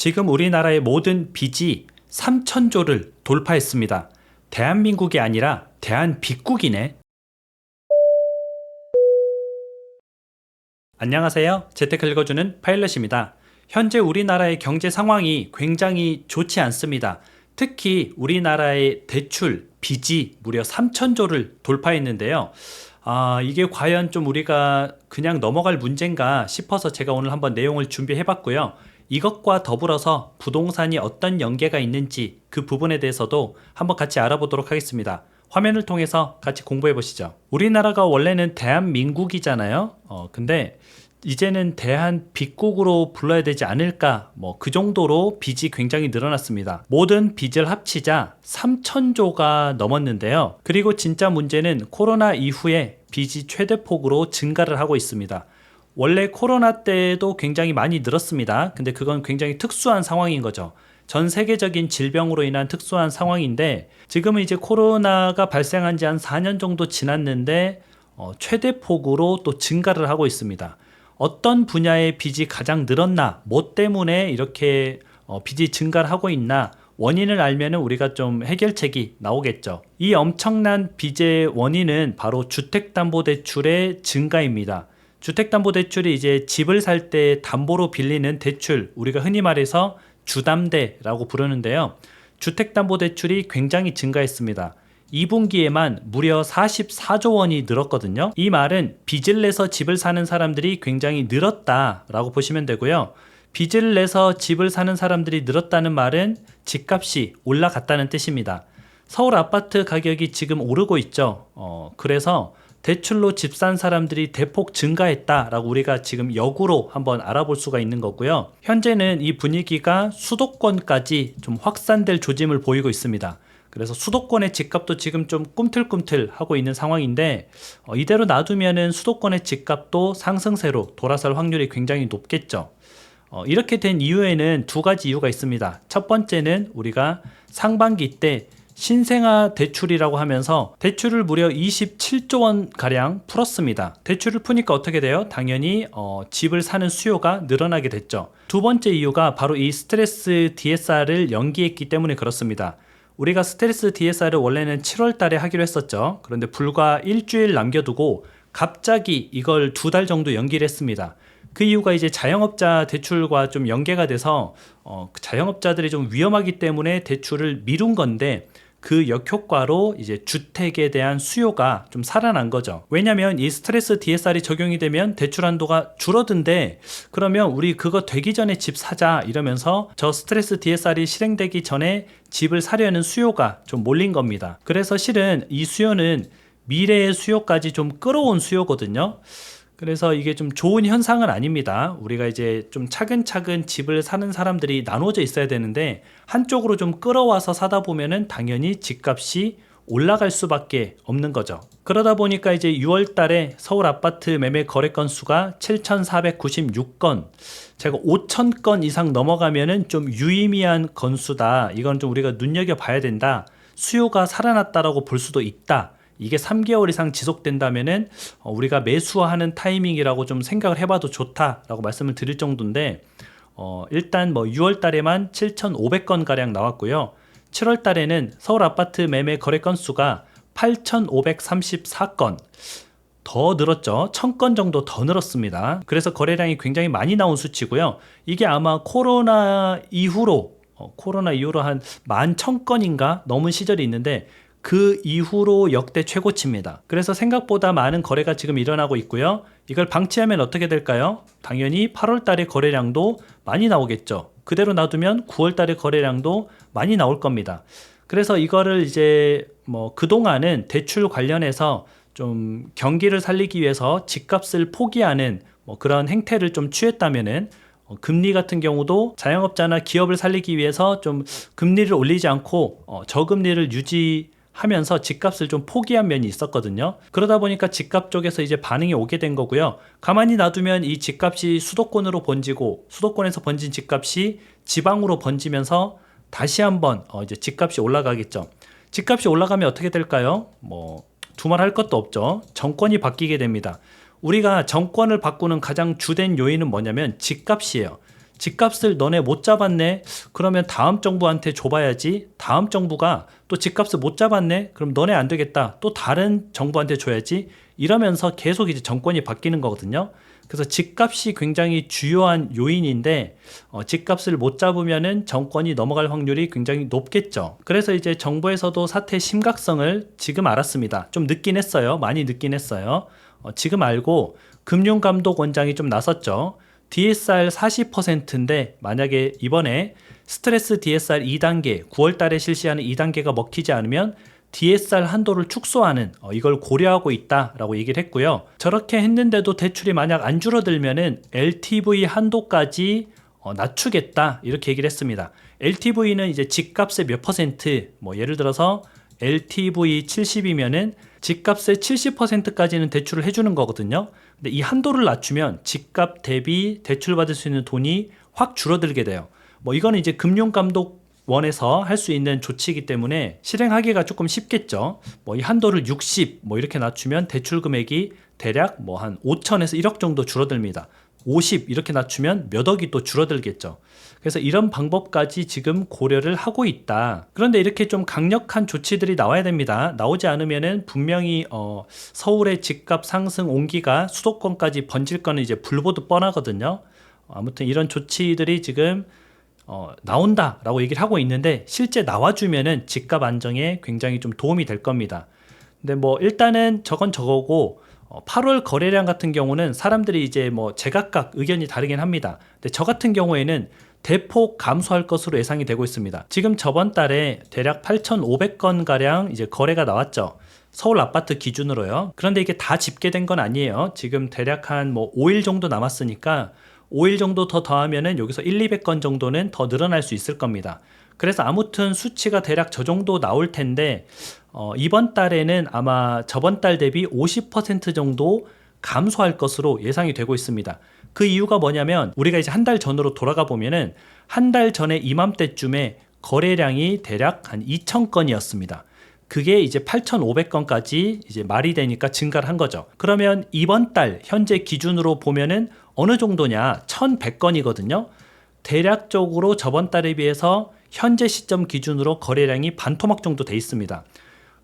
지금 우리나라의 모든 빚이 3천조를 돌파했습니다. 대한민국이 아니라 대한빚국이네. 안녕하세요. 재테크 읽어주는 파일럿입니다. 현재 우리나라의 경제 상황이 굉장히 좋지 않습니다. 특히 우리나라의 대출, 빚이 무려 3천조를 돌파했는데요. 이게 과연 좀 우리가 그냥 넘어갈 문제인가 싶어서 제가 오늘 한번 내용을 준비해봤고요. 이것과 더불어서 부동산이 어떤 연계가 있는지 그 부분에 대해서도 한번 같이 알아보도록 하겠습니다. 화면을 통해서 같이 공부해 보시죠. 우리나라가 원래는 대한민국이잖아요. 근데 이제는 대한빚국으로 불러야 되지 않을까, 그 정도로 빚이 굉장히 늘어났습니다. 모든 빚을 합치자 3천조가 넘었는데요. 그리고 진짜 문제는 코로나 이후에 빚이 최대폭으로 증가를 하고 있습니다. 원래 코로나 때도 굉장히 많이 늘었습니다. 근데 그건 굉장히 특수한 상황인 거죠. 전 세계적인 질병으로 인한 특수한 상황인데, 지금은 이제 코로나가 발생한 지 한 4년 정도 지났는데 최대폭으로 또 증가를 하고 있습니다. 어떤 분야의 빚이 가장 늘었나, 뭐 때문에 이렇게 빚이 증가를 하고 있나, 원인을 알면은 우리가 좀 해결책이 나오겠죠. 이 엄청난 빚의 원인은 바로 주택담보대출의 증가입니다. 주택담보대출이 이제 집을 살 때 담보로 빌리는 대출, 우리가 흔히 말해서 주담대라고 부르는데요. 주택담보대출이 굉장히 증가했습니다. 2분기에만 무려 44조 원이 늘었거든요. 이 말은 빚을 내서 집을 사는 사람들이 굉장히 늘었다라고 보시면 되고요. 빚을 내서 집을 사는 사람들이 늘었다는 말은 집값이 올라갔다는 뜻입니다. 서울 아파트 가격이 지금 오르고 있죠. 그래서 대출로 집 산 사람들이 대폭 증가했다라고 우리가 지금 역으로 한번 알아볼 수가 있는 거고요. 현재는 이 분위기가 수도권까지 좀 확산될 조짐을 보이고 있습니다. 그래서 수도권의 집값도 지금 좀 꿈틀꿈틀 하고 있는 상황인데, 이대로 놔두면은 수도권의 집값도 상승세로 돌아설 확률이 굉장히 높겠죠. 이렇게 된 이유에는 두 가지 이유가 있습니다. 첫 번째는 우리가 상반기 때 신생아 대출이라고 하면서 대출을 무려 27조 원 가량 풀었습니다. 대출을 푸니까 어떻게 돼요? 당연히 집을 사는 수요가 늘어나게 됐죠. 두 번째 이유가 바로 이 스트레스 DSR을 연기했기 때문에 그렇습니다. 우리가 스트레스 DSR을 원래는 7월 달에 하기로 했었죠. 그런데 불과 일주일 남겨두고 갑자기 이걸 2달 정도 연기를 했습니다. 그 이유가 이제 자영업자 대출과 좀 연계가 돼서 자영업자들이 좀 위험하기 때문에 대출을 미룬 건데, 그 역효과로 이제 주택에 대한 수요가 좀 살아난 거죠. 왜냐면 이 스트레스 DSR이 적용이 되면 대출 한도가 줄어든대. 그러면 우리 그거 되기 전에 집 사자 이러면서 저 스트레스 DSR이 실행되기 전에 집을 사려는 수요가 좀 몰린 겁니다. 그래서 실은 이 수요는 미래의 수요까지 좀 끌어온 수요거든요. 그래서 이게 좀 좋은 현상은 아닙니다. 우리가 이제 좀 차근차근 집을 사는 사람들이 나눠져 있어야 되는데, 한쪽으로 좀 끌어와서 사다 보면은 당연히 집값이 올라갈 수밖에 없는 거죠. 그러다 보니까 이제 6월 달에 서울 아파트 매매 거래 건수가 7,496건, 제가 5,000건 이상 넘어가면은 좀 유의미한 건수다. 이건 좀 우리가 눈여겨봐야 된다. 수요가 살아났다라고 볼 수도 있다. 이게 3개월 이상 지속된다면은 우리가 매수하는 타이밍이라고 좀 생각을 해봐도 좋다라고 말씀을 드릴 정도인데, 일단 6월 달에만 7,500건 가량 나왔고요. 7월 달에는 서울 아파트 매매 거래 건수가 8,534건, 더 늘었죠. 1,000건 정도 더 늘었습니다. 그래서 거래량이 굉장히 많이 나온 수치고요. 이게 아마 코로나 이후로 한 11,000건인가 넘은 시절이 있는데, 그 이후로 역대 최고치입니다. 그래서 생각보다 많은 거래가 지금 일어나고 있고요. 이걸 방치하면 어떻게 될까요? 당연히 8월 달의 거래량도 많이 나오겠죠. 그대로 놔두면 9월 달의 거래량도 많이 나올 겁니다. 그래서 이거를 이제 그동안은 대출 관련해서 좀 경기를 살리기 위해서 집값을 포기하는 그런 행태를 좀 취했다면은, 금리 같은 경우도 자영업자나 기업을 살리기 위해서 좀 금리를 올리지 않고 저금리를 유지하면서 집값을 좀 포기한 면이 있었거든요. 그러다 보니까 집값 쪽에서 이제 반응이 오게 된 거고요. 가만히 놔두면 이 집값이 수도권으로 번지고, 수도권에서 번진 집값이 지방으로 번지면서 다시 한번 이제 집값이 올라가겠죠. 집값이 올라가면 어떻게 될까요? 두말할 것도 없죠. 정권이 바뀌게 됩니다. 우리가 정권을 바꾸는 가장 주된 요인은 뭐냐면 집값이에요. 집값을 너네 못 잡았네. 그러면 다음 정부한테 줘봐야지. 다음 정부가 또 집값을 못 잡았네. 그럼 너네 안 되겠다. 또 다른 정부한테 줘야지. 이러면서 계속 이제 정권이 바뀌는 거거든요. 그래서 집값이 굉장히 주요한 요인인데 집값을 못 잡으면은 정권이 넘어갈 확률이 굉장히 높겠죠. 그래서 이제 정부에서도 사태의 심각성을 지금 알았습니다. 좀 늦긴 했어요. 많이 늦긴 했어요. 지금 알고 금융감독원장이 좀 나섰죠. DSR 40%인데 만약에 이번에 스트레스 DSR 2단계 9월 달에 실시하는 2단계가 먹히지 않으면 DSR 한도를 축소하는 이걸 고려하고 있다라고 얘기를 했고요. 저렇게 했는데도 대출이 만약 안 줄어들면은 LTV 한도까지 낮추겠다 이렇게 얘기를 했습니다. LTV는 이제 집값의 몇 퍼센트, 뭐 예를 들어서 LTV 70이면은 집값의 70%까지는 대출을 해주는 거거든요. 근데 이 한도를 낮추면 집값 대비 대출 받을 수 있는 돈이 확 줄어들게 돼요. 뭐 이거는 이제 금융감독원에서 할 수 있는 조치이기 때문에 실행하기가 조금 쉽겠죠. 뭐 이 한도를 60 뭐 이렇게 낮추면 대출 금액이 대략 뭐 한 5천에서 1억 정도 줄어듭니다. 50 이렇게 낮추면 몇 억이 또 줄어들겠죠. 그래서 이런 방법까지 지금 고려를 하고 있다. 그런데 이렇게 좀 강력한 조치들이 나와야 됩니다. 나오지 않으면은 분명히 서울의 집값 상승 온기가 수도권까지 번질 거는 이제 불보듯 뻔하거든요. 아무튼 이런 조치들이 지금 나온다라고 얘기를 하고 있는데 실제 나와주면은 집값 안정에 굉장히 좀 도움이 될 겁니다. 근데 뭐 일단은 저건 저거고 8월 거래량 같은 경우는 사람들이 이제 뭐 제각각 의견이 다르긴 합니다. 근데 저 같은 경우에는 대폭 감소할 것으로 예상이 되고 있습니다. 지금 저번 달에 대략 8,500건 가량 이제 거래가 나왔죠. 서울 아파트 기준으로요. 그런데 이게 다 집계된 건 아니에요. 지금 대략 한 뭐 5일 정도 남았으니까 5일 정도 더 더하면은 여기서 200건 정도는 더 늘어날 수 있을 겁니다. 그래서 아무튼 수치가 대략 저 정도 나올 텐데 이번 달에는 아마 저번 달 대비 50% 정도 감소할 것으로 예상이 되고 있습니다. 그 이유가 뭐냐면 우리가 이제 한 달 전으로 돌아가 보면은 한 달 전에 이맘때쯤에 거래량이 대략 한 2,000건이었습니다. 그게 이제 8,500건까지 이제 말이 되니까 증가를 한 거죠. 그러면 이번 달 현재 기준으로 보면은 어느 정도냐? 1,100건이거든요. 대략적으로 저번 달에 비해서 현재 시점 기준으로 거래량이 반토막 정도 돼 있습니다.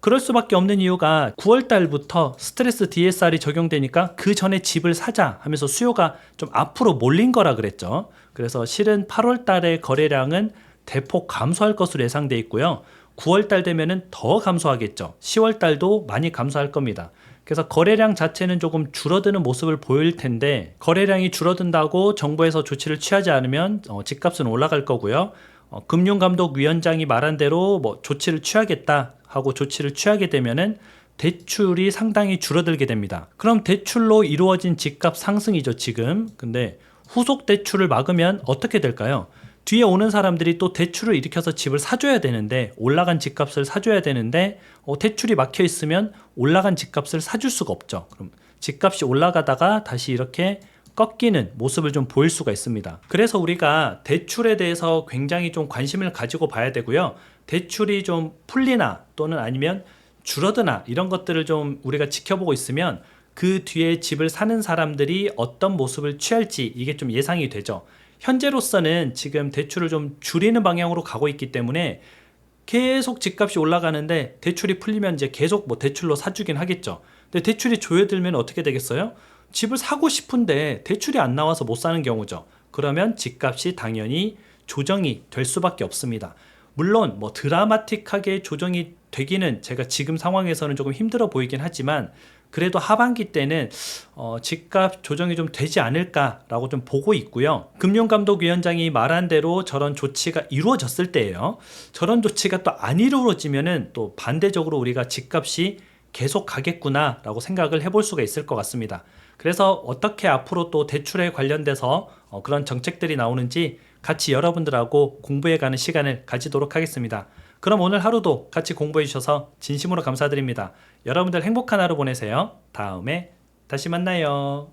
그럴 수밖에 없는 이유가 9월 달부터 스트레스 DSR이 적용되니까 그 전에 집을 사자 하면서 수요가 좀 앞으로 몰린 거라 그랬죠. 그래서 실은 8월 달의 거래량은 대폭 감소할 것으로 예상돼 있고요. 9월 달 되면은 더 감소하겠죠. 10월 달도 많이 감소할 겁니다. 그래서 거래량 자체는 조금 줄어드는 모습을 보일 텐데 거래량이 줄어든다고 정부에서 조치를 취하지 않으면 집값은 올라갈 거고요. 금융감독위원장이 말한 대로 뭐 조치를 취하겠다 하고 조치를 취하게 되면은 대출이 상당히 줄어들게 됩니다. 그럼 대출로 이루어진 집값 상승이죠, 지금. 근데 후속 대출을 막으면 어떻게 될까요? 뒤에 오는 사람들이 또 대출을 일으켜서 집을 사줘야 되는데 올라간 집값을 사줘야 되는데 대출이 막혀 있으면 올라간 집값을 사줄 수가 없죠. 그럼 집값이 올라가다가 다시 이렇게 꺾이는 모습을 좀 보일 수가 있습니다. 그래서 우리가 대출에 대해서 굉장히 좀 관심을 가지고 봐야 되고요. 대출이 좀 풀리나 또는 아니면 줄어드나 이런 것들을 좀 우리가 지켜보고 있으면 그 뒤에 집을 사는 사람들이 어떤 모습을 취할지 이게 좀 예상이 되죠. 현재로서는 지금 대출을 좀 줄이는 방향으로 가고 있기 때문에 계속 집값이 올라가는데 대출이 풀리면 이제 계속 뭐 대출로 사주긴 하겠죠. 근데 대출이 조여들면 어떻게 되겠어요? 집을 사고 싶은데 대출이 안 나와서 못 사는 경우죠. 그러면 집값이 당연히 조정이 될 수밖에 없습니다. 물론 뭐 드라마틱하게 조정이 되기는 제가 지금 상황에서는 조금 힘들어 보이긴 하지만 그래도 하반기 때는 집값 조정이 좀 되지 않을까라고 좀 보고 있고요. 금융감독위원장이 말한 대로 저런 조치가 이루어졌을 때예요. 저런 조치가 또 안 이루어지면은 또 반대적으로 우리가 집값이 계속 가겠구나라고 생각을 해볼 수가 있을 것 같습니다. 그래서 어떻게 앞으로 또 대출에 관련돼서 그런 정책들이 나오는지 같이 여러분들하고 공부해가는 시간을 가지도록 하겠습니다. 그럼 오늘 하루도 같이 공부해 주셔서 진심으로 감사드립니다. 여러분들 행복한 하루 보내세요. 다음에 다시 만나요.